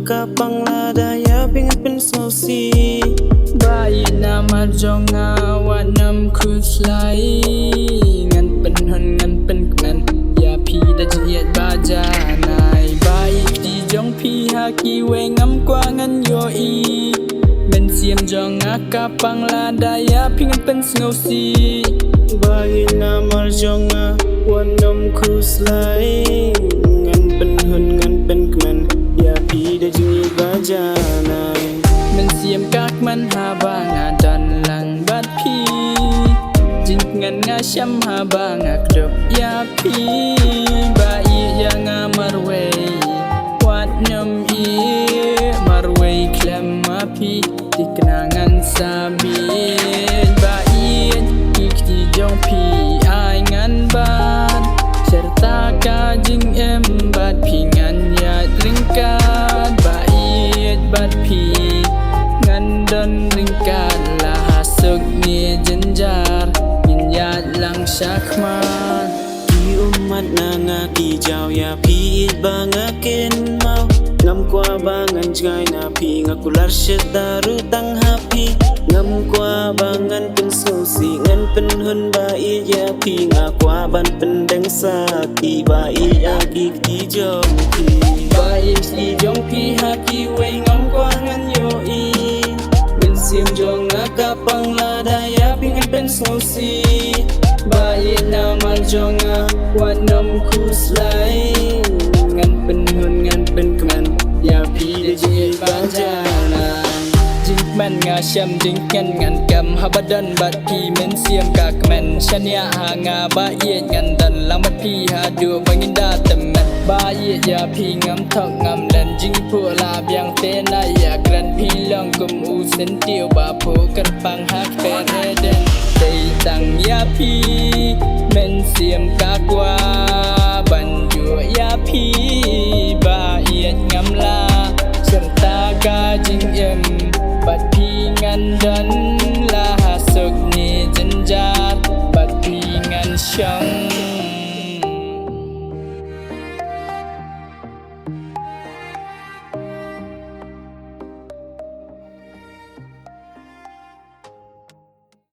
kapang ladaya pingat pensosi Bayi nama jonga wanam kuslai ngan penhon ngan penkman ya pi da jiet baja nai bayi di jong pi haki we ngam kwa ngan yo i men siam jonga kapang ladaya pingat pensosi Bayi nama jonga wanam kuslai ngan penhon ngan penkman ya pi da jiet baja nai men siam kak man ha banga dan lang bat pi jing ngan nga syam ha banga krop ya pi bayi yang marwe wat nyam i marwe klem api dikenangan sabit bayi ikti jong pi ai ngan ban serta ka jing bat pi ngan ya ringkat bayi bat pi dan ringkat lah hasuk ni jenjar Nyat lang syakman Ki umat nanga ki jaw ya pi bangakin mau Ngam kwa bangan jgai na pi ngakular syetaru tang hapi Ngam kwa bangan pensosi ngan penhun bai ya pi ngakwa ban pendeng saki bai agi ki jong pi Bai si jong pi haki we ngam kwa ngan yo i Siam jong kapang ladaya pingan pensosi Bayi nama jonga wanam kuslai ngan penhun ngan penkman ya pi de jiet banjana jingman nga syam jingkan ngan kam habadan bat pi men siam kak men syania hanga bayi ngan dan lambat pi hadu banginda teman bayi ya pi ngam thok ngam dan jing pu la biang te na ya gran pi long kum u sen tiu ba pu kan pang hak per eden dei tang ya pi men siam kakwa ban ju ya pi bayi ngam la serta ka jing em bat pi ngan dan